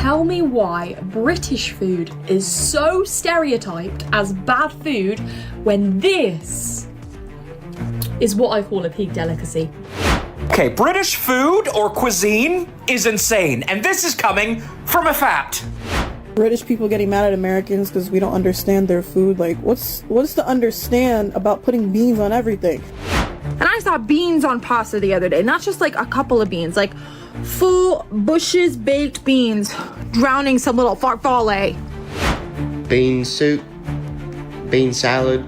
tell me why British food is so stereotyped as bad food when this is what I call a peak delicacy. Okay, British food or cuisine is insane, and this is coming from a fact. British people getting mad at Americans because we don't understand their food. Like, what's to understand about putting beans on everything? And I saw beans on pasta the other day, not just like a couple of beans, like full bushes baked beans drowning some little farfalle. Bean soup, bean salad,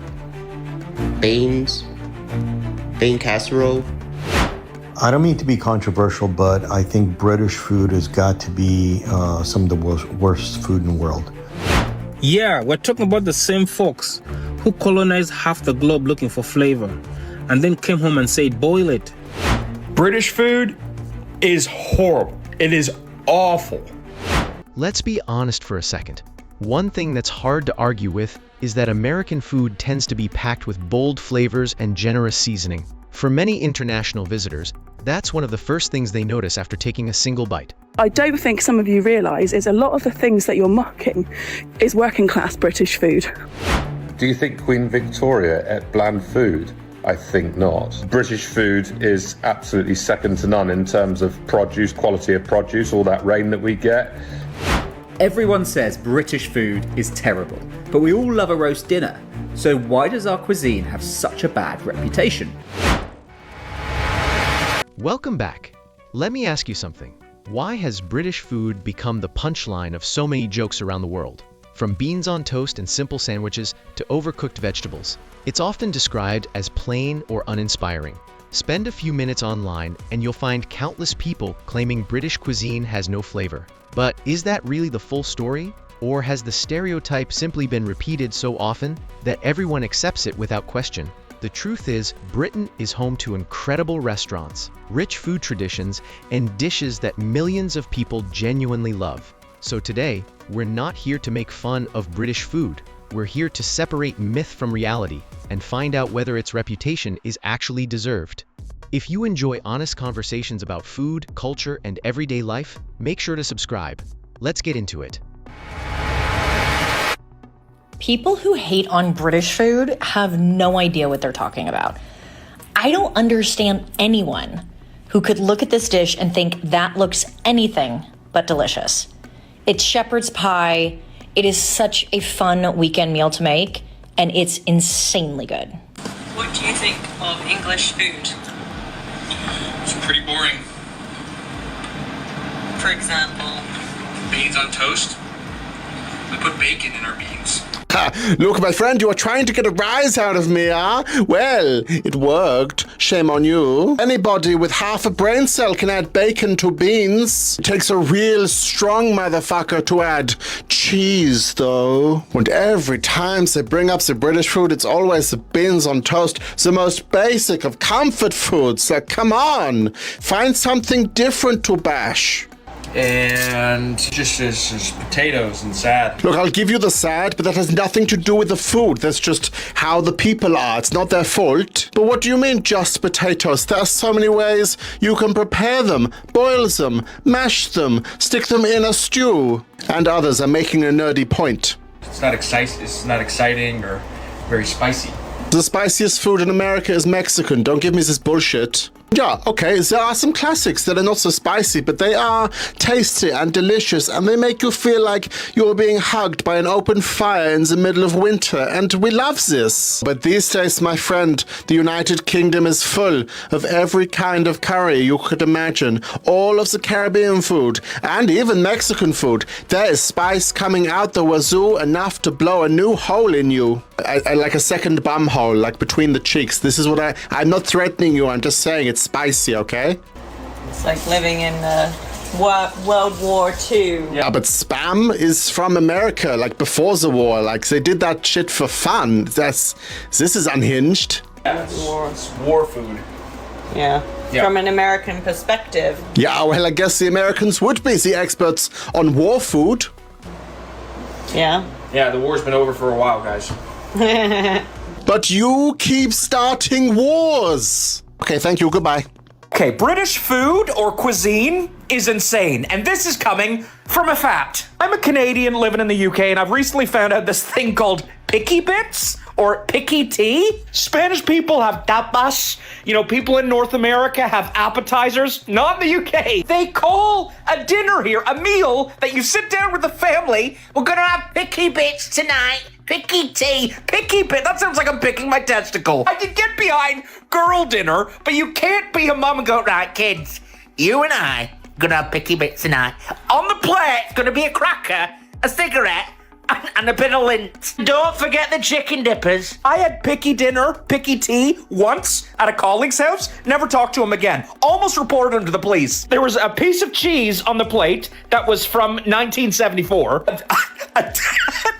beans, bean casserole. I don't mean to be controversial, but I think British food has got to be some of the worst food in the world. Yeah, we're talking about the same folks who colonized half the globe looking for flavor and then came home and said, boil it. British food is horrible. It is awful. Let's be honest for a second. One thing that's hard to argue with is that American food tends to be packed with bold flavors and generous seasoning. For many international visitors, that's one of the first things they notice after taking a single bite. I don't think some of you realise is a lot of the things that you're mocking is working class British food. Do you think Queen Victoria ate bland food? I think not. British food is absolutely second to none in terms of produce, quality of produce, all that rain that we get. Everyone says British food is terrible, but we all love a roast dinner. So why does our cuisine have such a bad reputation? Welcome back. Let me ask you something. Why has British food become the punchline of so many jokes around the world? From beans on toast and simple sandwiches to overcooked vegetables, it's often described as plain or uninspiring. Spend a few minutes online and you'll find countless people claiming British cuisine has no flavor. But is that really the full story? Or has the stereotype simply been repeated so often that everyone accepts it without question? The truth is, Britain is home to incredible restaurants, rich food traditions, and dishes that millions of people genuinely love. So today, we're not here to make fun of British food. We're here to separate myth from reality and find out whether its reputation is actually deserved. If you enjoy honest conversations about food, culture, and everyday life, make sure to subscribe. Let's get into it. People who hate on British food have no idea what they're talking about. I don't understand anyone who could look at this dish and think that looks anything but delicious. It's shepherd's pie. It is such a fun weekend meal to make, and it's insanely good. What do you think of English food? It's pretty boring. For example? Beans on toast. We put bacon in our beans. Look, my friend, you are trying to get a rise out of me, huh? Well, it worked. Shame on you. Anybody with half a brain cell can add bacon to beans. It takes a real strong motherfucker to add cheese, though. And every time they bring up the British food, it's always the beans on toast, the most basic of comfort foods. Like, come on, find something different to bash. And just potatoes and sad. Look, I'll give you the sad, but that has nothing to do with the food. That's just how the people are. It's not their fault. But what do you mean, just potatoes? There are so many ways you can prepare them. Boil them, mash them, stick them in a stew. And others are making a nerdy point. It's not exciting or very spicy. The spiciest food in America is Mexican. Don't give me this bullshit. Yeah, okay, there are some classics that are not so spicy, but they are tasty and delicious, and they make you feel like you're being hugged by an open fire in the middle of winter, and we love this. But these days, my friend, the United Kingdom is full of every kind of curry you could imagine. All of the Caribbean food, and even Mexican food. There is spice coming out the wazoo enough to blow a new hole in you. I like a second bum hole, like between the cheeks. This is what I'm not threatening you, I'm just saying it's spicy, okay? It's like living in World War II. Yeah, but Spam is from America, like before the war. Like they did that shit for fun. This is unhinged. Yeah, it's war food. Yeah. From an American perspective. Yeah, well, I guess the Americans would be the experts on war food. Yeah. Yeah, the war's been over for a while, guys. But you keep starting wars. Okay, thank you. Goodbye. Okay, British food or cuisine is insane, and this is coming from a fact. I'm a Canadian living in the UK, and I've recently found out this thing called picky bits or picky tea. Spanish people have tapas. You know, people in North America have appetizers. Not in the UK. They call a dinner here a meal that you sit down with the family. We're gonna have picky bits tonight. Picky tea. Picky bit. That sounds like I'm picking my testicle. I can get behind girl dinner, but you can't be a mum and go, right, kids, you and I gonna have picky bits tonight. On the plate, it's gonna be a cracker, a cigarette, and a bit of lint. Don't forget the chicken dippers. I had picky dinner, picky tea once at a colleague's house. Never talked to him again. Almost reported him to the police. There was a piece of cheese on the plate that was from 1974. A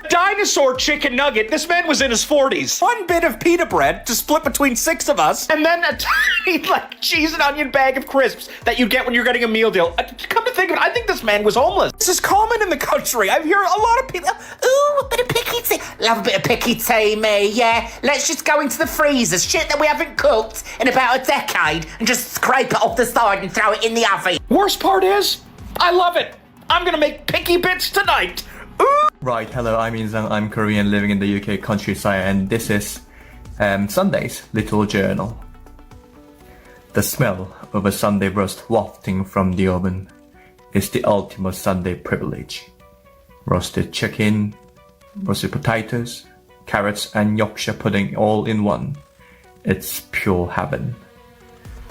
dinosaur chicken nugget. This man was in his 40s. One bit of pita bread to split between 6 of us, and then a tiny, cheese and onion bag of crisps that you get when you're getting a meal deal. Come to think of it, I think this man was homeless. This is common in the country. I hear a lot of people, ooh, a bit of picky tea. Love a bit of picky tea, me, yeah. Let's just go into the freezers, shit that we haven't cooked in about a decade, and just scrape it off the side and throw it in the oven. Worst part is, I love it. I'm gonna make picky bits tonight. Ooh. Right, hello, I'm Inzang. I'm Korean living in the UK countryside, and this is Sunday's little journal. The smell of a Sunday roast wafting from the oven is the ultimate Sunday privilege. Roasted chicken, roasted potatoes, carrots and Yorkshire pudding all in one. It's pure heaven.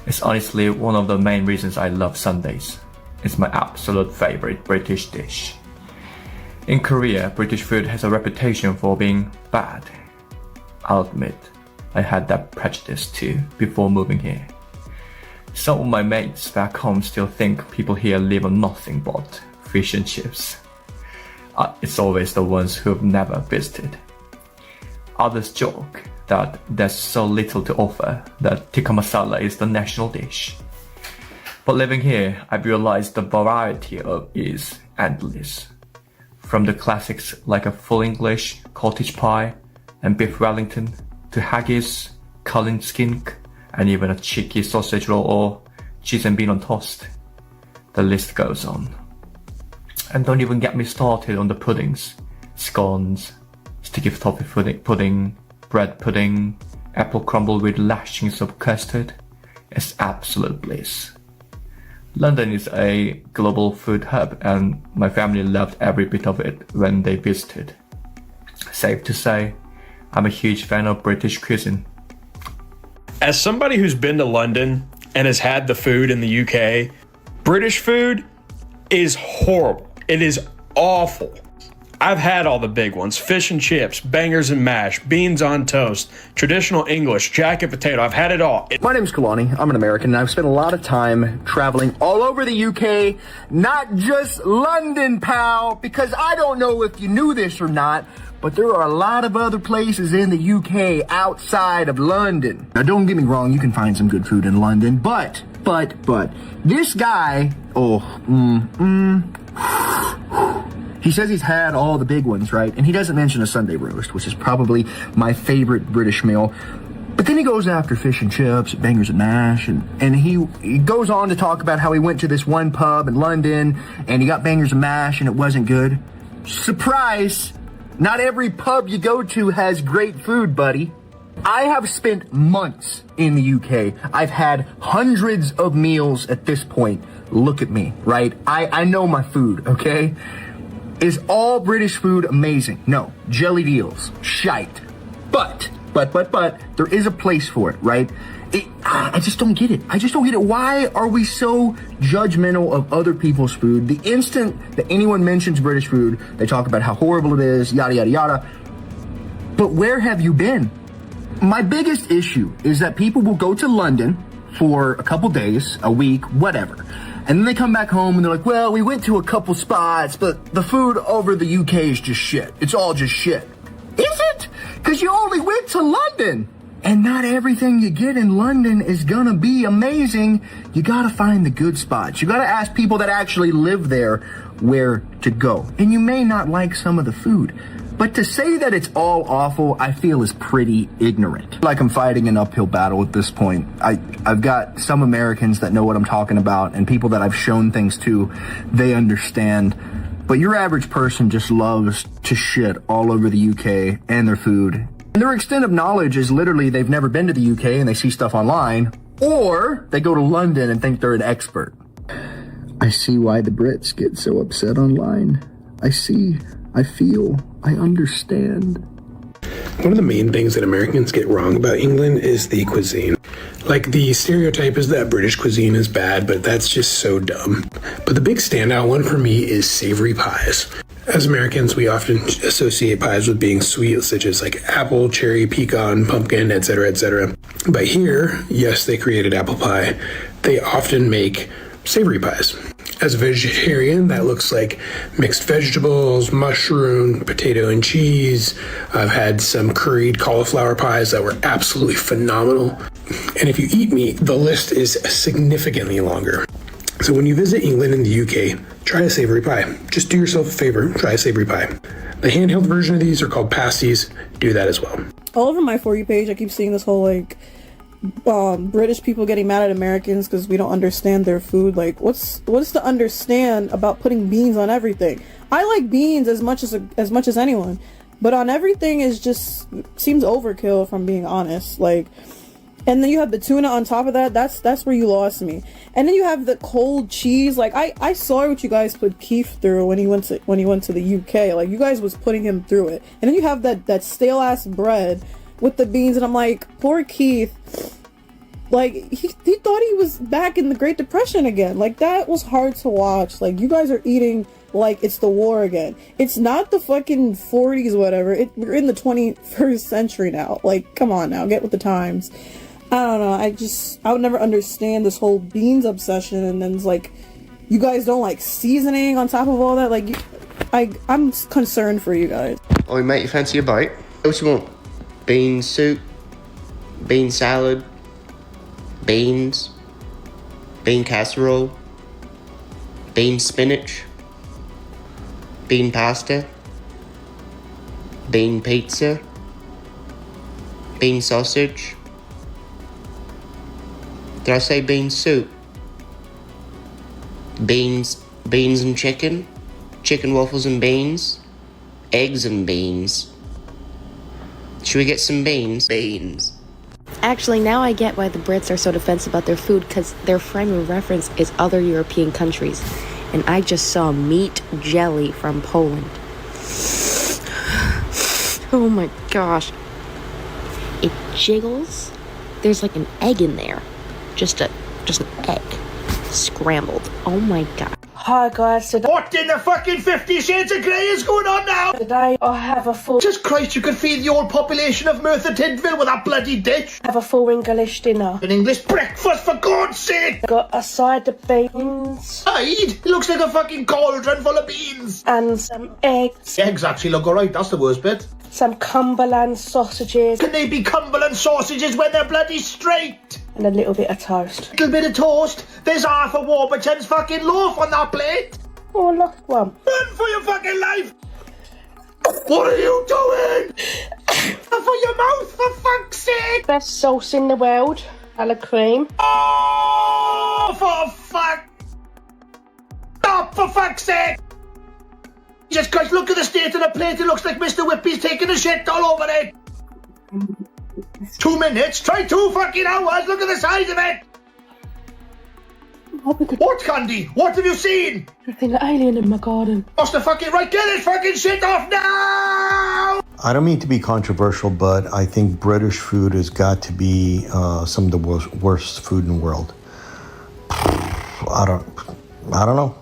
It's honestly one of the main reasons I love Sundays. It's my absolute favorite British dish. In Korea, British food has a reputation for being bad. I'll admit, I had that prejudice too before moving here. Some of my mates back home still think people here live on nothing but fish and chips. It's always the ones who've never visited. Others joke that there's so little to offer that tikka masala is the national dish. But living here, I've realized the variety is endless. From the classics like a full English, cottage pie, and beef Wellington, to haggis, Cullen skink, and even a cheeky sausage roll or cheese and bean on toast. The list goes on. And don't even get me started on the puddings. Scones, sticky toffee pudding, bread pudding, apple crumble with lashings of custard. It's absolute bliss. London is a global food hub, and my family loved every bit of it when they visited. Safe to say, I'm a huge fan of British cuisine. As somebody who's been to London and has had the food in the UK, British food is horrible. It is awful. I've had all the big ones: fish and chips, bangers and mash, beans on toast, traditional English, jacket potato. I've had it all. My name's Kalani. I'm an American, and I've spent a lot of time traveling all over the UK, not just London, pal, because I don't know if you knew this or not, but there are a lot of other places in the UK outside of London. Now, don't get me wrong, you can find some good food in London, but, this guy, he says he's had all the big ones, right? And he doesn't mention a Sunday roast, which is probably my favorite British meal. But then he goes after fish and chips, bangers and mash, and he goes on to talk about how he went to this one pub in London and he got bangers and mash and it wasn't good. Surprise! Not every pub you go to has great food, buddy. I have spent months in the UK. I've had hundreds of meals at this point. Look at me, right? I know my food, okay? Is all British food amazing? No. Jelly deals, shite. But, there is a place for it, right? I just don't get it. Why are we so judgmental of other people's food? The instant that anyone mentions British food, they talk about how horrible it is, yada, yada, yada. But where have you been? My biggest issue is that people will go to London for a couple days, a week, whatever. And then they come back home and they're like, well, we went to a couple spots, but the food over the UK is just shit. It's all just shit. Is it? Because you only went to London. And not everything you get in London is gonna be amazing. You gotta find the good spots. You gotta ask people that actually live there where to go. And you may not like some of the food, But to say that it's all awful, I feel is pretty ignorant. Like I'm fighting an uphill battle at this point. I've got some Americans that know what I'm talking about, and people that I've shown things to, they understand. But your average person just loves to shit all over the UK and their food. And their extent of knowledge is literally they've never been to the UK and they see stuff online, or they go to London and think they're an expert. I see why the Brits get so upset online. I see, I feel, I understand. One of the main things that Americans get wrong about England is the cuisine. Like, the stereotype is that British cuisine is bad, but that's just so dumb. But the big standout one for me is savory pies. As Americans, we often associate pies with being sweet, such as like apple, cherry, pecan, pumpkin, etc., etc. But here, yes, they created apple pie. They often make savory pies. As a vegetarian, that looks like mixed vegetables, mushroom, potato and cheese. I've had some curried cauliflower pies that were absolutely phenomenal. And if you eat meat, the list is significantly longer. So when you visit England and the UK, try a savory pie. Just do yourself a favor, try a savory pie. The handheld version of these are called pasties. Do that as well. All over my For You page, I keep seeing this whole like British people getting mad at Americans because we don't understand their food. Like, what's to understand about putting beans on everything? I like beans as much as anyone, but on everything is just seems overkill, if I'm being honest. Like, and then you have the tuna on top of that. That's where you lost me. And then you have the cold cheese. Like, I saw what you guys put Keith through when he went to the UK. Like, you guys was putting him through it. And then you have that stale ass bread with the beans, and I'm like, poor Keith. Like, he thought he was back in the Great Depression again. Like, that was hard to watch. Like, you guys are eating like it's the war again. It's not the fucking 40s, whatever. We're in the 21st century now. Like, come on now, get with the times. I don't know. I would never understand this whole beans obsession. And then it's like, you guys don't like seasoning on top of all that. Like, I'm concerned for you guys. Oh, mate, you fancy a bite? What you want? Bean soup, bean salad, beans, bean casserole, bean spinach, bean pasta, bean pizza, bean sausage. Did I say bean soup? Beans and chicken, chicken waffles and beans, eggs and beans. Should we get some beans? Beans. Actually, now I get why the Brits are so defensive about their food, because their frame of reference is other European countries. And I just saw meat jelly from Poland. Oh my gosh. It jiggles. There's like an egg in there. Just an egg. Scrambled. Oh my god. Hi guys, What in the fucking 50 Shades of Grey is going on now? Today I have a full... Jesus Christ, you could feed the whole population of Merthyr Tydfil with that bloody dish. Have a full English dinner. An English breakfast, for God's sake! Got a side of beans. Side? It looks like a fucking cauldron full of beans. And some eggs. Eggs actually look alright, that's the worst bit. Some Cumberland sausages. Can they be Cumberland sausages when they're bloody straight? And a little bit of toast. Little bit of toast? There's half a Warburton's fucking loaf on that plate. Oh, look one. Run for your fucking life! What are you doing? For your mouth, for fuck's sake! Best sauce in the world. A la cream. Oh, for fuck! Stop, for fuck's sake! Jesus Christ, look at the state of the plate. It looks like Mr. Whippy's taking a shit all over it. 2 minutes? Try 2 fucking hours. Look at the size of it. What, Candy? What have you seen? I've seen an alien in my garden. What's the fucking right? Get it fucking shit off now! I don't mean to be controversial, but I think British food has got to be some of the worst food in the world. I don't know.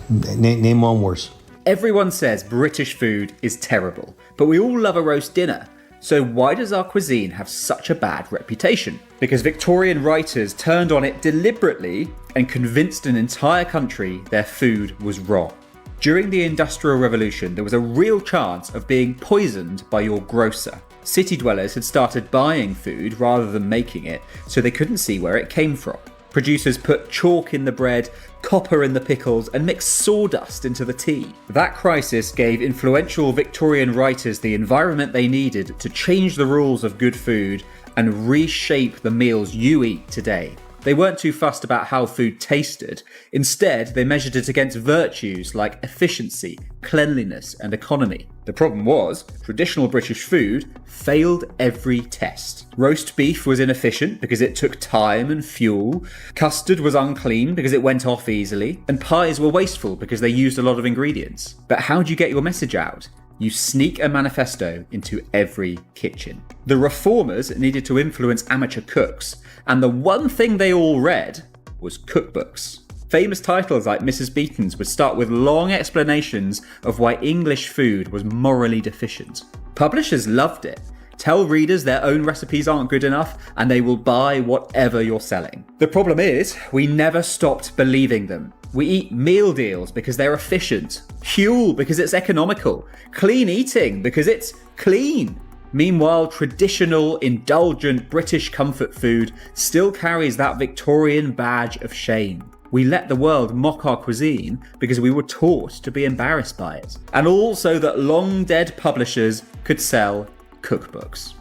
Name one worse. Everyone says British food is terrible, but we all love a roast dinner. So why does our cuisine have such a bad reputation? Because Victorian writers turned on it deliberately and convinced an entire country their food was wrong. During the Industrial Revolution, there was a real chance of being poisoned by your grocer. City dwellers had started buying food rather than making it, so they couldn't see where it came from. Producers put chalk in the bread, copper in the pickles, and mixed sawdust into the tea. That crisis gave influential Victorian writers the environment they needed to change the rules of good food and reshape the meals you eat today. They weren't too fussed about how food tasted. Instead, they measured it against virtues like efficiency, cleanliness, and economy. The problem was, traditional British food failed every test. Roast beef was inefficient because it took time and fuel, custard was unclean because it went off easily, and pies were wasteful because they used a lot of ingredients. But how do you get your message out? You sneak a manifesto into every kitchen. The reformers needed to influence amateur cooks, and the one thing they all read was cookbooks. Famous titles like Mrs. Beeton's would start with long explanations of why English food was morally deficient. Publishers loved it. Tell readers their own recipes aren't good enough, and they will buy whatever you're selling. The problem is, we never stopped believing them. We eat meal deals because they're efficient, Huel because it's economical, clean eating because it's clean. Meanwhile, traditional, indulgent British comfort food still carries that Victorian badge of shame. We let the world mock our cuisine because we were taught to be embarrassed by it. And also that long-dead publishers could sell cookbooks.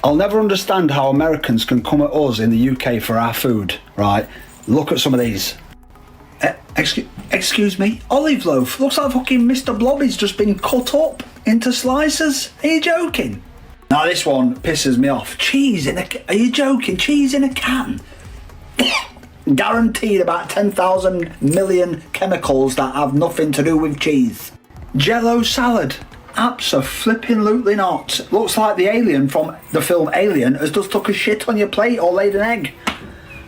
I'll never understand how Americans can come at us in the UK for our food, right? Look at some of these. Excuse me? Olive loaf. Looks like fucking Mr. Blobby's just been cut up into slices. Are you joking? Now this one pisses me off. Cheese in a... Are you joking? Cheese in a can? Guaranteed about 10,000 million chemicals that have nothing to do with cheese. Jello salad. Abso-flipping-lutely not. Looks like the alien from the film Alien has just took a shit on your plate or laid an egg.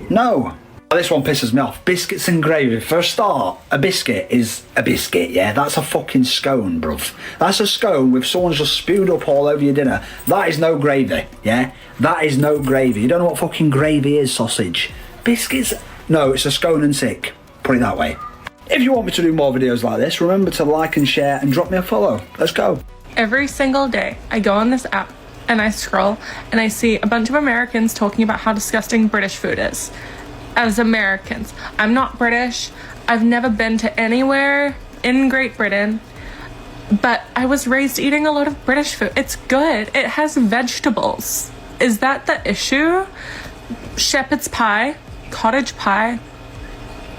No. This one pisses me off. Biscuits and gravy. For a start, a biscuit is a biscuit, yeah? That's a fucking scone, bruv. That's a scone with someone's just spewed up all over your dinner. That is no gravy, yeah? That is no gravy. You don't know what fucking gravy is, sausage. Biscuits? No, it's a scone and sick. Put it that way. If you want me to do more videos like this, remember to like and share and drop me a follow. Let's go. Every single day, I go on this app and I scroll and I see a bunch of Americans talking about how disgusting British food is. As Americans, I'm not British. I've never been to anywhere in Great Britain, but I was raised eating a lot of British food. It's good. It has vegetables. Is that the issue? Shepherd's pie, cottage pie,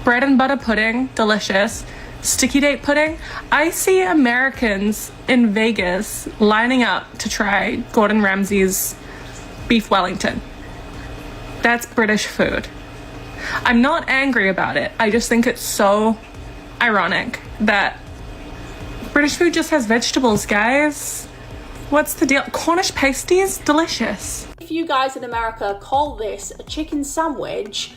bread and butter pudding, delicious. Sticky date pudding. I see Americans in Vegas lining up to try Gordon Ramsay's beef Wellington. That's British food. I'm not angry about it. I just think it's so ironic that British food just has vegetables, guys. What's the deal? Cornish pasties? Delicious. If you guys in America call this a chicken sandwich,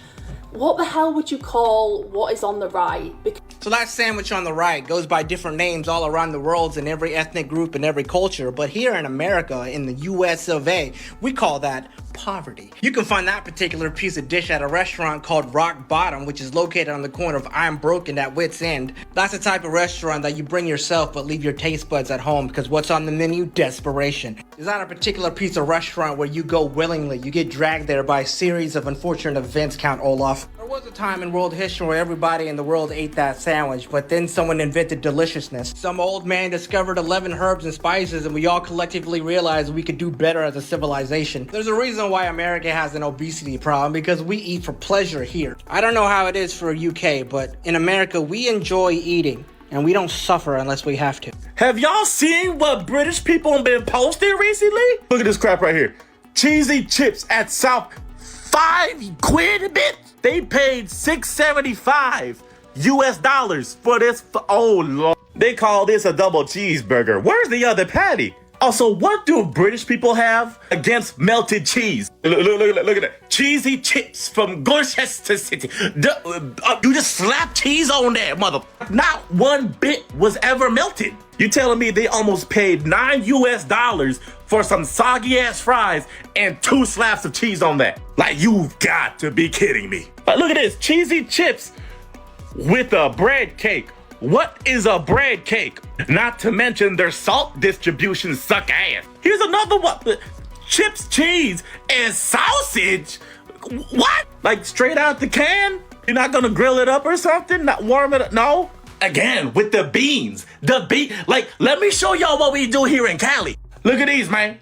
what the hell would you call what is on the right? So that sandwich on the right goes by different names all around the world in every ethnic group and every culture. But here in America, in the US of A, we call that poverty. You can find that particular piece of dish at a restaurant called Rock Bottom, which is located on the corner of I'm Broken at Wits End. That's the type of restaurant that you bring yourself but leave your taste buds at home because what's on the menu? Desperation. It's not a particular piece of restaurant where you go willingly. You get dragged there by a series of unfortunate events, Count Olaf. There was a time in world history where everybody in the world ate that sandwich, but then someone invented deliciousness. Some old man discovered 11 herbs and spices, and we all collectively realized we could do better as a civilization. There's a reason why America has an obesity problem, because we eat for pleasure here. I don't know how it is for UK, but in America, we enjoy eating, and we don't suffer unless we have to. Have y'all seen what British people have been posting recently? Look at this crap right here. Cheesy chips at South, 5 quid a bit? They paid $6.75 US for this. Oh Lord. They call this a double cheeseburger. Where's the other patty? Also, what do British people have against melted cheese? Look at that. Cheesy chips from Gloucester City. You just slap cheese on there, mother. Not one bit was ever melted. You telling me they almost paid $9 US for some soggy ass fries and 2 slaps of cheese on that? Like, you've got to be kidding me. Like, look at this, cheesy chips with a bread cake. What is a bread cake? Not to mention their salt distribution suck ass. Here's another one. Chips, cheese, and sausage? what? Like straight out the can? You're not gonna grill it up or something? Not warm it up? No? Again, with the beans. Like, let me show y'all what we do here in Cali. Look at these, man.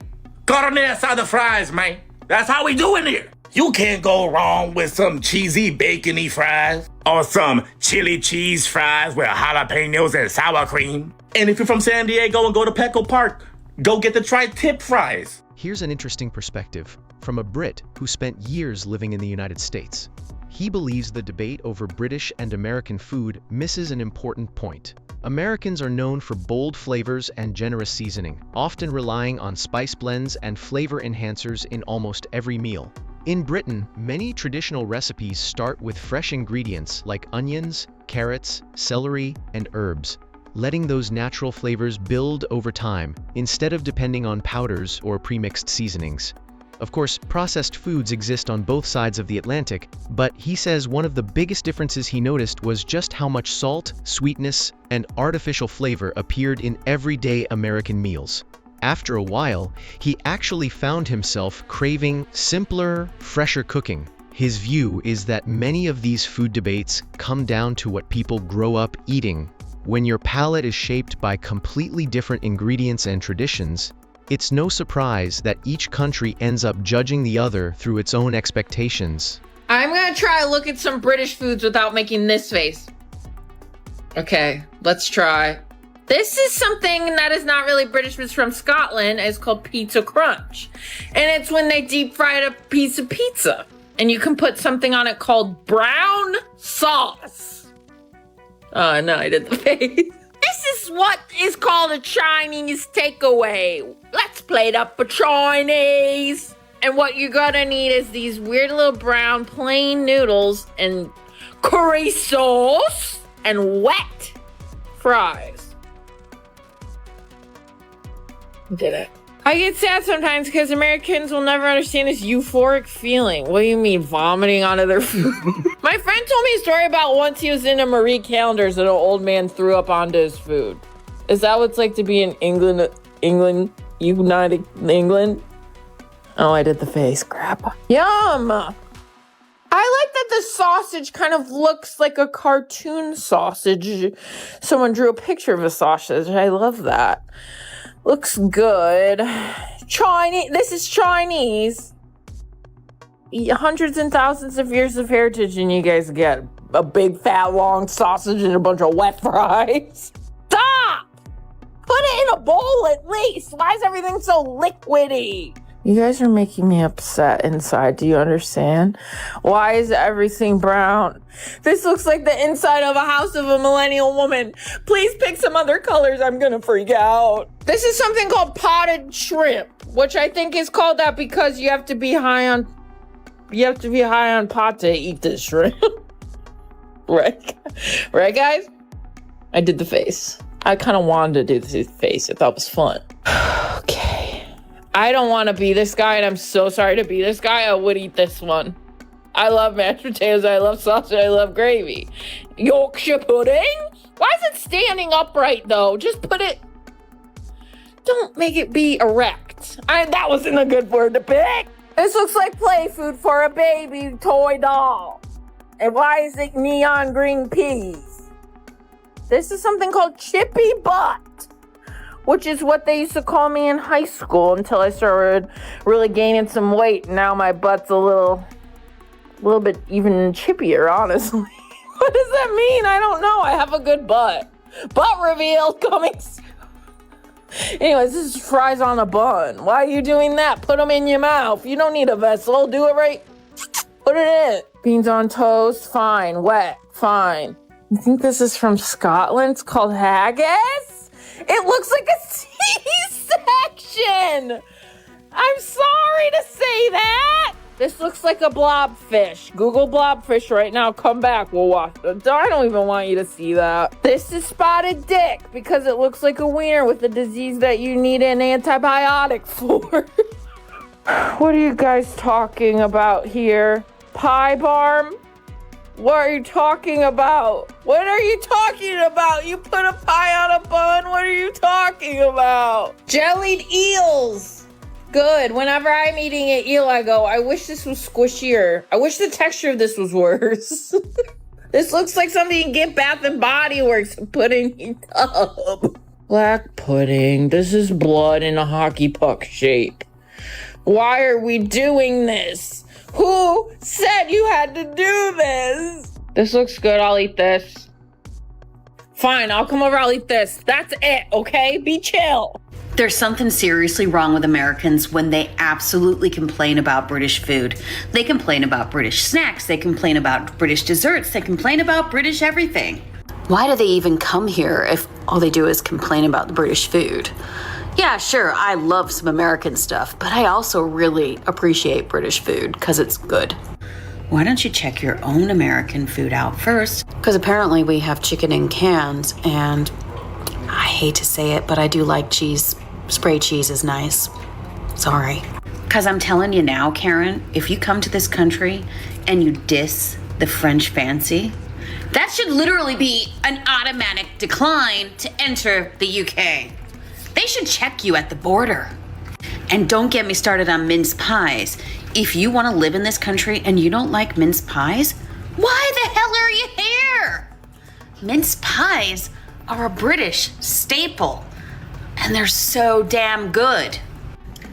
Carne asada fries, man. That's how we do in here. You can't go wrong with some cheesy bacony fries or some chili cheese fries with jalapenos and sour cream. And if you're from San Diego and go to Petco Park, go get the tri-tip fries. Here's an interesting perspective from a Brit who spent years living in the United States. He believes the debate over British and American food misses an important point. Americans are known for bold flavors and generous seasoning, often relying on spice blends and flavor enhancers in almost every meal. In Britain, many traditional recipes start with fresh ingredients like onions, carrots, celery, and herbs, letting those natural flavors build over time instead of depending on powders or pre-mixed seasonings. Of course, processed foods exist on both sides of the Atlantic, but he says one of the biggest differences he noticed was just how much salt, sweetness, and artificial flavor appeared in everyday American meals. After a while, he actually found himself craving simpler, fresher cooking. His view is that many of these food debates come down to what people grow up eating. When your palate is shaped by completely different ingredients and traditions, it's no surprise that each country ends up judging the other through its own expectations. I'm gonna try to look at some British foods without making this face. Okay, let's try. This is something that is not really British, it's from Scotland. It's called pizza crunch. And it's when they deep fried a piece of pizza. And you can put something on it called brown sauce. Oh, no, I did the face. This is what is called a Chinese takeaway. Let's plate up for Chinese. And what you're gonna need is these weird little brown plain noodles and curry sauce and wet fries. Did it. I get sad sometimes because Americans will never understand this euphoric feeling. What do you mean, vomiting onto their food? My friend told me a story about once he was in a Marie Callender's and an old man threw up onto his food. Is that what it's like to be in United England? Oh, I did the face. Crap. Yum! I like that the sausage kind of looks like a cartoon sausage. Someone drew a picture of a sausage. I love that. Looks good. Chinese. This is Chinese. Hundreds and thousands of years of heritage, and you guys get a big, fat, long sausage and a bunch of wet fries. Stop! Put it in a bowl at least. Why is everything so liquidy? You guys are making me upset inside. Do you understand? Why is everything brown? This looks like the inside of a house of a millennial woman. Please pick some other colors. I'm gonna freak out. This is something called potted shrimp, which I think is called that because you have to be high on pot to eat this shrimp. Right? Right, guys? I did the face. I kind of wanted to do the face. I thought it was fun. Okay. I don't want to be this guy, and I'm so sorry to be this guy. I would eat this one. I love mashed potatoes. I love sausage. I love gravy. Yorkshire pudding? Why is it standing upright, though? Just put it... Don't make it be erect. That wasn't a good word to pick. This looks like play food for a baby toy doll. And why is it neon green peas? This is something called chippy butt, which is what they used to call me in high school until I started really gaining some weight. Now my butt's a little bit even chippier, honestly. What does that mean? I don't know. I have a good butt. Butt reveal coming soon. Anyways, this is fries on a bun. Why are you doing that? Put them in your mouth. You don't need a vessel. Do it right. Put it in. Beans on toast. Fine. Wet. Fine. You think this is from Scotland? It's called haggis? It looks like a C-section. I'm sorry to say that. This looks like a blobfish. Google blobfish right now. Come back. We'll watch it. I don't even want you to see that. This is spotted dick because it looks like a wiener with a disease that you need an antibiotic for. What are you guys talking about here? Pie barm? What are you talking about? What are you talking about? You put a pie on a bun? What are you talking about? Jellied eels. good. Whenever I'm eating it, Eli go, I wish this was squishier. I wish the texture of this was worse. This looks like something you can get Bath and Body Works and put in your tub. Black pudding. This is blood in a hockey puck shape. Why are we doing this? Who said you had to do this? This looks good. I'll eat this. Fine, I'll come over. I'll eat this. That's it, okay? Be chill. There's something seriously wrong with Americans when they absolutely complain about British food. They complain about British snacks. They complain about British desserts. They complain about British everything. Why do they even come here if all they do is complain about the British food? Yeah, sure, I love some American stuff, but I also really appreciate British food because it's good. Why don't you check your own American food out first? Because apparently we have chicken in cans, and I hate to say it, but I do like cheese. Spray cheese is nice. Sorry. Because I'm telling you now, Karen, if you come to this country and you diss the French fancy, that should literally be an automatic decline to enter the UK. They should check you at the border. And don't get me started on mince pies. If you want to live in this country and you don't like mince pies, why the hell are you here? Mince pies are a British staple, and they're so damn good.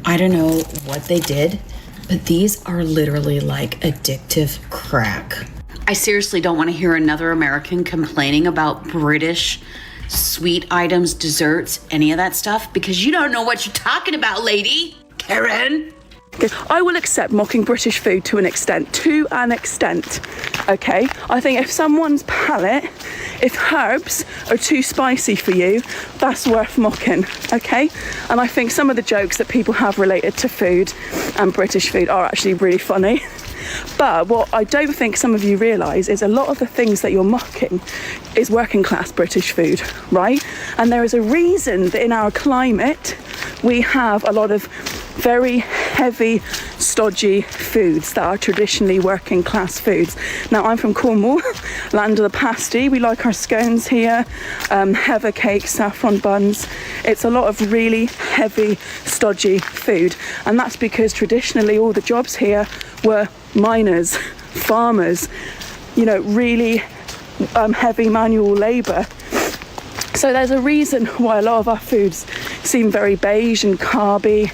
I don't know what they did, but these are literally like addictive crack. I seriously don't want to hear another American complaining about British sweet items, desserts, any of that stuff, because you don't know what you're talking about, lady. Karen? I will accept mocking British food to an extent, okay? I think if someone's palate, if herbs are too spicy for you, that's worth mocking, okay? And I think some of the jokes that people have related to food and British food are actually really funny. But what I don't think some of you realise is a lot of the things that you're mocking is working class British food, right? And there is a reason that in our climate we have a lot of very heavy, stodgy foods that are traditionally working class foods. Now, I'm from Cornwall, land of the pasty. We like our scones here, heather cakes, saffron buns. It's a lot of really heavy, stodgy food. And that's because traditionally all the jobs here were miners, farmers, you know, really heavy manual labour. So there's a reason why a lot of our foods seem very beige and carby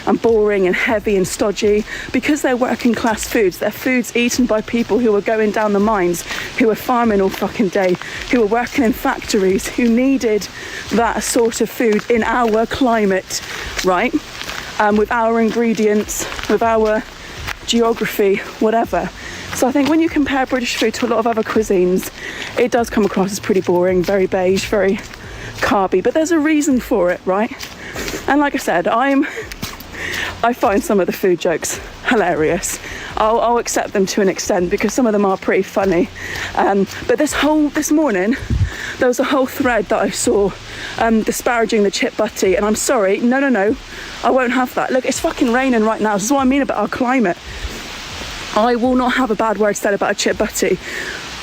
and boring and heavy and stodgy, because they're working class foods. They're foods eaten by people who are going down the mines, who are farming all fucking day, who are working in factories, who needed that sort of food in our climate, right? With our ingredients, with our geography, whatever. So I think when you compare British food to a lot of other cuisines, it does come across as pretty boring, very beige, very carby, but there's a reason for it, right? And like I said, I find some of the food jokes hilarious. I'll accept them to an extent because some of them are pretty funny. But this morning, there was a whole thread that I saw disparaging the chip butty, and I'm sorry, no, I won't have that. Look, it's fucking raining right now. This is what I mean about our climate. I will not have a bad word said about a chip butty.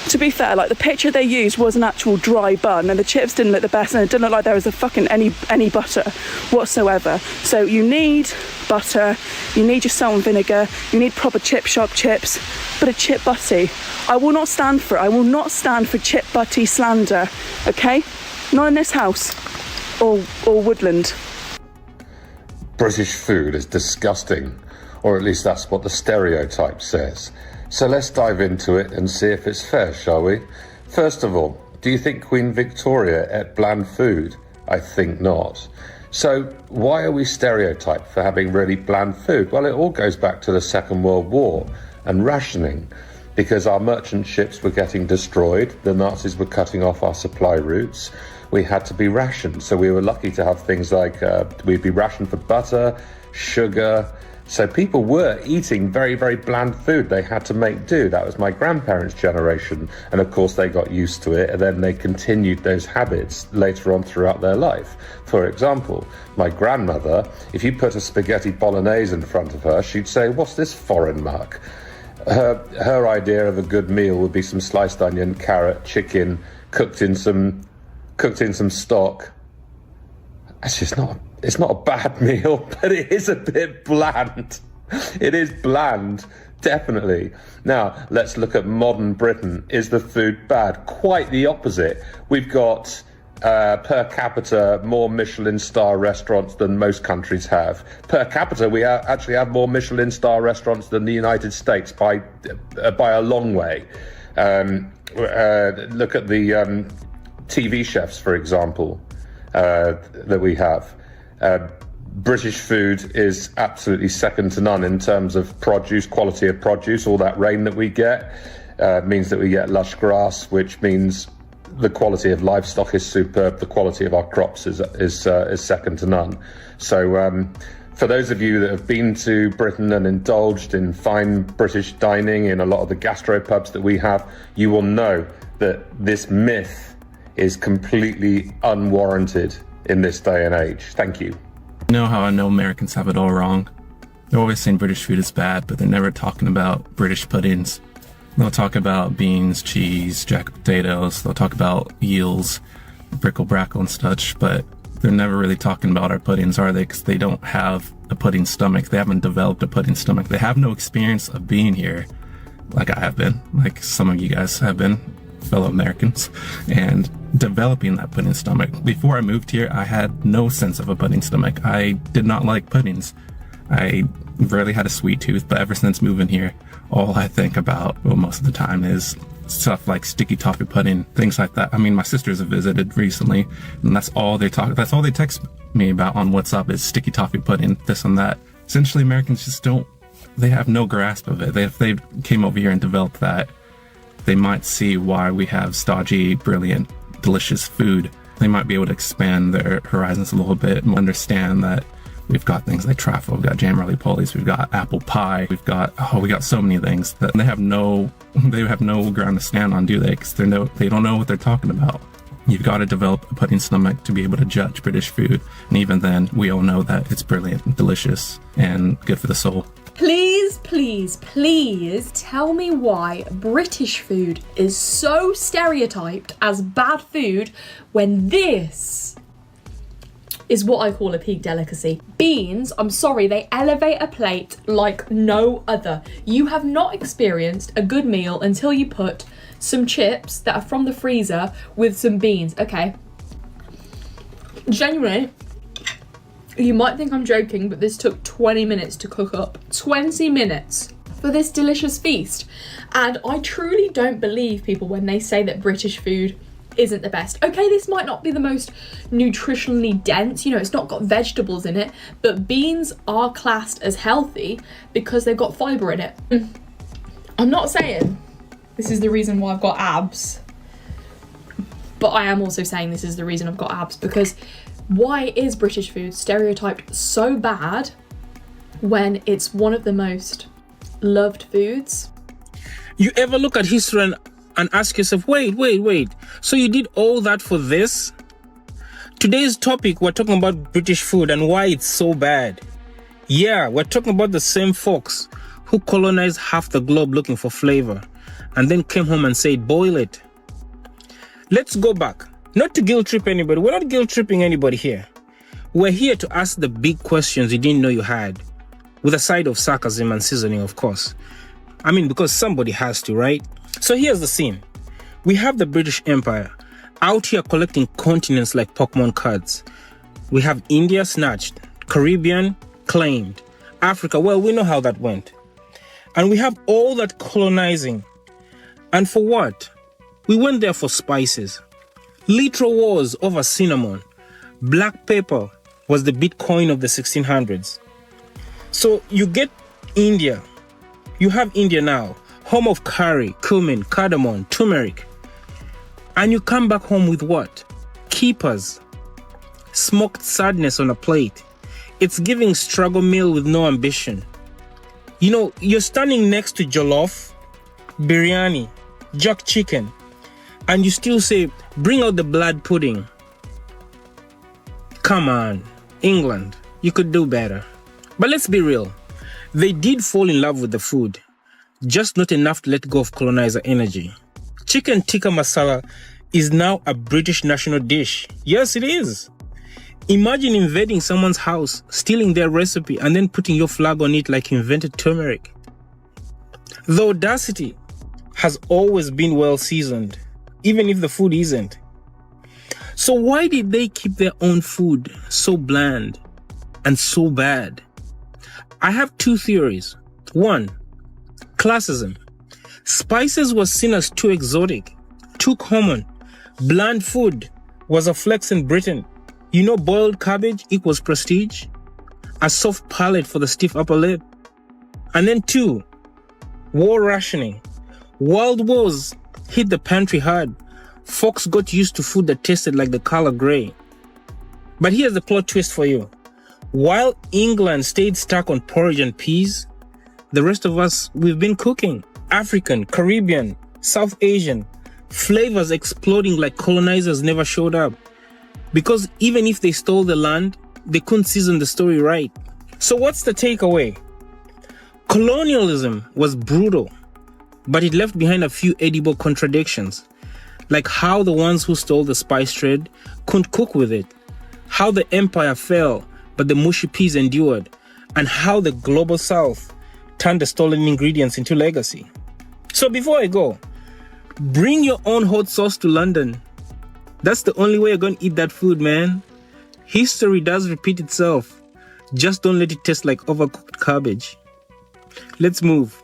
To be fair, like the picture they used was an actual dry bun, and the chips didn't look the best, and it didn't look like there was a fucking any butter whatsoever. So you need butter, you need your salt and vinegar, you need proper chip shop chips, but a chip butty, I will not stand for it. I will not stand for chip butty slander, okay? Not in this house or Woodland. British food is disgusting, or at least that's what the stereotype says. So let's dive into it and see if it's fair, shall we? First of all, do you think Queen Victoria ate bland food? I think not. So why are we stereotyped for having really bland food? Well, it all goes back to the Second World War and rationing, because our merchant ships were getting destroyed, the Nazis were cutting off our supply routes, we had to be rationed. So we were lucky to have things like, we'd be rationed for butter, sugar. So people were eating very, very bland food. They had to make do. That was my grandparents' generation. And of course they got used to it, and then they continued those habits later on throughout their life. For example, my grandmother, if you put a spaghetti bolognese in front of her, she'd say, "What's this foreign muck?" Her idea of a good meal would be some sliced onion, carrot, chicken, cooked in some stock, it's not a bad meal, but it is a bit bland. It is bland, definitely. Now, let's look at modern Britain. Is the food bad? Quite the opposite. We've got per capita more Michelin star restaurants than most countries have. Per capita, we actually have more Michelin star restaurants than the United States by a long way. Look at the TV chefs, for example, that we have. British food is absolutely second to none in terms of produce, quality of produce. All that rain that we get means that we get lush grass, which means the quality of livestock is superb. The quality of our crops is second to none. So for those of you that have been to Britain and indulged in fine British dining in a lot of the gastropubs that we have, you will know that this myth is completely unwarranted in this day and age. Thank you. You know how I know Americans have it all wrong? They're always saying British food is bad, but they're never talking about British puddings. They'll talk about beans, cheese, jacket potatoes. They'll talk about eels, brickle-brackle and such, but they're never really talking about our puddings, are they? Because they don't have a pudding stomach. They haven't developed a pudding stomach. They have no experience of being here, like I have been, like some of you guys have been, fellow Americans, and developing that pudding stomach. Before I moved here, I had no sense of a pudding stomach. I did not like puddings. I rarely had a sweet tooth, but ever since moving here, all I think about, well, most of the time, is stuff like sticky toffee pudding, things like that. I mean, my sisters have visited recently, and that's all they text me about on WhatsApp is sticky toffee pudding, this and that. Essentially, Americans just they have no grasp of it. If they came over here and developed that, they might see why we have stodgy, brilliant, delicious food. They might be able to expand their horizons a little bit and understand that we've got things like trifle, we've got jam roly-polies, we've got apple pie, we got so many things that they have no ground to stand on, do they? Because they don't know what they're talking about. You've got to develop a pudding stomach to be able to judge British food, and even then, we all know that it's brilliant and delicious and good for the soul. Please, please, please tell me why British food is so stereotyped as bad food when this is what I call a peak delicacy. Beans, I'm sorry, they elevate a plate like no other. You have not experienced a good meal until you put some chips that are from the freezer with some beans, okay? Genuinely, you might think I'm joking, but this took 20 minutes to cook up. 20 minutes for this delicious feast. And I truly don't believe people when they say that British food isn't the best. Okay, this might not be the most nutritionally dense, it's not got vegetables in it, but beans are classed as healthy because they've got fibre in it. I'm not saying this is the reason why I've got abs, but I am also saying this is the reason I've got abs, because why is British food stereotyped so bad when it's one of the most loved foods? You ever look at history and ask yourself, wait, so you did all that for this? Today's topic, we're talking about British food and why it's so bad. Yeah, we're talking about the same folks who colonized half the globe looking for flavor and then came home and said, boil it. Let's go back. Not to guilt trip anybody. We're not guilt tripping anybody here. We're here to ask the big questions you didn't know you had, with a side of sarcasm and seasoning, of course. I mean, because somebody has to, right? So here's the scene. We have the British Empire out here collecting continents like Pokemon cards. We have India snatched, Caribbean claimed, Africa, well, we know how that went. And we have all that colonizing. And for what? We went there for spices. Literal wars over cinnamon. Black pepper was the Bitcoin of the 1600s. So you get India. You have India now, home of curry, cumin, cardamom, turmeric. And you come back home with what? Keepers. Smoked sadness on a plate. It's giving struggle meal with no ambition. You're standing next to jollof, biryani, jerk chicken, and you still say, bring out the blood pudding. Come on, England, you could do better. But let's be real. They did fall in love with the food, just not enough to let go of colonizer energy. Chicken tikka masala is now a British national dish. Yes, it is. Imagine invading someone's house, stealing their recipe, and then putting your flag on it like you invented turmeric. The audacity has always been well seasoned, even if the food isn't. So why did they keep their own food so bland and so bad? I have two theories. One, classism. Spices were seen as too exotic, too common. Bland food was a flex in Britain. You know, boiled cabbage equals prestige, a soft palate for the stiff upper lip. And then two, war rationing. World wars hit the pantry hard. Folks got used to food that tasted like the color gray. But here's the plot twist for you. While England stayed stuck on porridge and peas, the rest of us, we've been cooking. African, Caribbean, South Asian, flavors exploding like colonizers never showed up. Because even if they stole the land, they couldn't season the story right. So what's the takeaway? Colonialism was brutal, but it left behind a few edible contradictions, like how the ones who stole the spice trade couldn't cook with it, how the empire fell, but the mushy peas endured, and how the global south turned the stolen ingredients into legacy. So before I go, bring your own hot sauce to London. That's the only way you're going to eat that food, man. History does repeat itself. Just don't let it taste like overcooked cabbage. Let's move.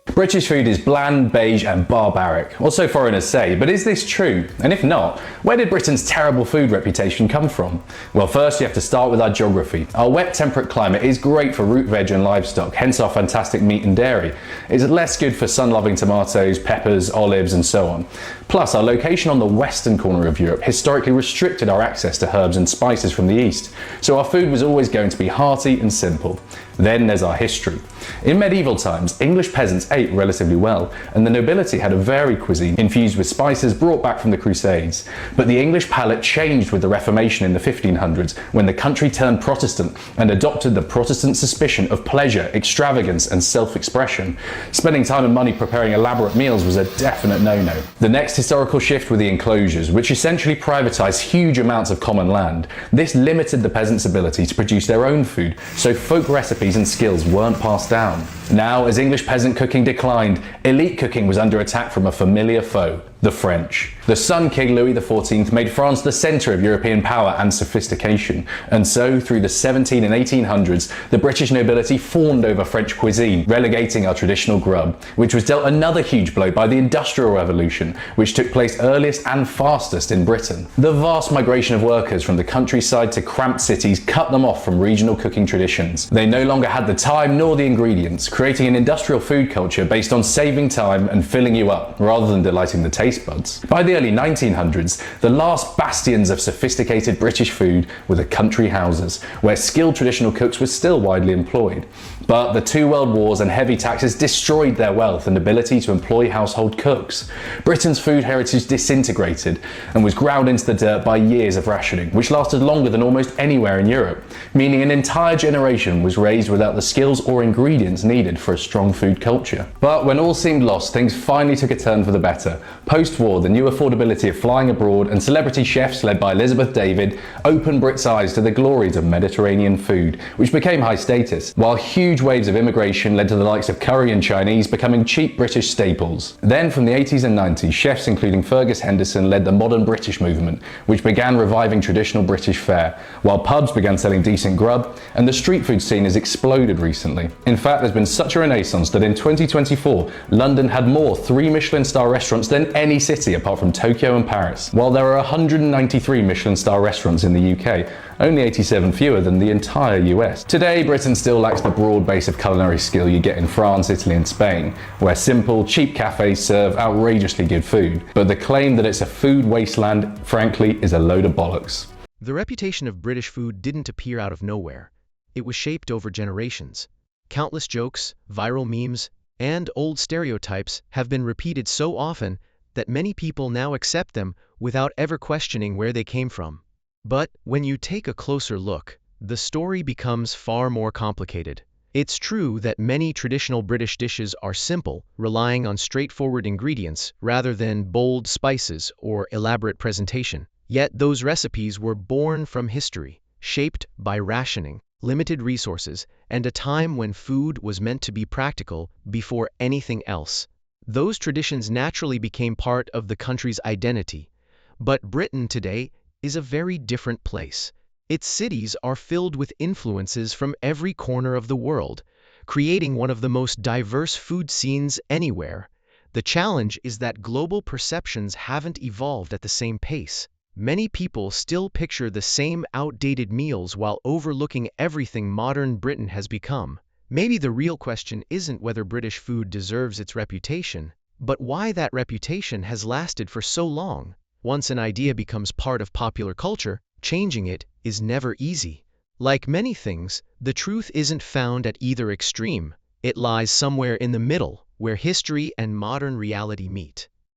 British food is bland, beige and barbaric, or so foreigners say, but is this true? And if not, where did Britain's terrible food reputation come from? Well, first you have to start with our geography. Our wet temperate climate is great for root veg and livestock, hence our fantastic meat and dairy. It's less good for sun-loving tomatoes, peppers, olives and so on. Plus, our location on the western corner of Europe historically restricted our access to herbs and spices from the east, so our food was always going to be hearty and simple. Then there's our history. In medieval times, English peasants ate relatively well, and the nobility had a varied cuisine infused with spices brought back from the Crusades. But the English palate changed with the Reformation in the 1500s, when the country turned Protestant and adopted the Protestant suspicion of pleasure, extravagance and self-expression. Spending time and money preparing elaborate meals was a definite no-no. The next historical shift were the enclosures, which essentially privatised huge amounts of common land. This limited the peasants' ability to produce their own food, so folk recipes and skills weren't passed down. Now, as English peasant cooking declined, elite cooking was under attack from a familiar foe, the French. The Sun King Louis XIV made France the centre of European power and sophistication, and so through the 17 and 1800s, the British nobility fawned over French cuisine, relegating our traditional grub, which was dealt another huge blow by the Industrial Revolution, which took place earliest and fastest in Britain. The vast migration of workers from the countryside to cramped cities cut them off from regional cooking traditions. They no longer had the time nor the ingredients, creating an industrial food culture based on saving time and filling you up, rather than delighting the taste buds. By the early 1900s, the last bastions of sophisticated British food were the country houses, where skilled traditional cooks were still widely employed. But the two world wars and heavy taxes destroyed their wealth and ability to employ household cooks. Britain's food heritage disintegrated and was ground into the dirt by years of rationing, which lasted longer than almost anywhere in Europe, meaning an entire generation was raised without the skills or ingredients needed for a strong food culture. But when all seemed lost, things finally took a turn for the better. Post-war, the new affordability of flying abroad and celebrity chefs led by Elizabeth David opened Brits' eyes to the glories of Mediterranean food, which became high status, while huge waves of immigration led to the likes of curry and Chinese becoming cheap British staples. Then from the 80s and 90s, chefs including Fergus Henderson led the modern British movement, which began reviving traditional British fare, while pubs began selling decent grub, and the street food scene has exploded recently. In fact, there's been such a renaissance that in 2024, London had more 3 Michelin star restaurants than any city apart from Tokyo and Paris. While there are 193 Michelin star restaurants in the UK, only 87 fewer than the entire US. Today, Britain still lacks the broad base of culinary skill you get in France, Italy and Spain, where simple, cheap cafes serve outrageously good food. But the claim that it's a food wasteland, frankly, is a load of bollocks. The reputation of British food didn't appear out of nowhere. It was shaped over generations. Countless jokes, viral memes, and old stereotypes have been repeated so often that many people now accept them without ever questioning where they came from. But when you take a closer look, the story becomes far more complicated. It's true that many traditional British dishes are simple, relying on straightforward ingredients rather than bold spices or elaborate presentation. Yet those recipes were born from history, shaped by rationing, limited resources, and a time when food was meant to be practical before anything else. Those traditions naturally became part of the country's identity. But Britain today is a very different place. Its cities are filled with influences from every corner of the world, creating one of the most diverse food scenes anywhere. The challenge is that global perceptions haven't evolved at the same pace. Many people still picture the same outdated meals while overlooking everything modern Britain has become. Maybe the real question isn't whether British food deserves its reputation, but why that reputation has lasted for so long. Once an idea becomes part of popular culture, changing it is never easy. Like many things, the truth isn't found at either extreme. It lies somewhere in the middle, where history and modern reality meet.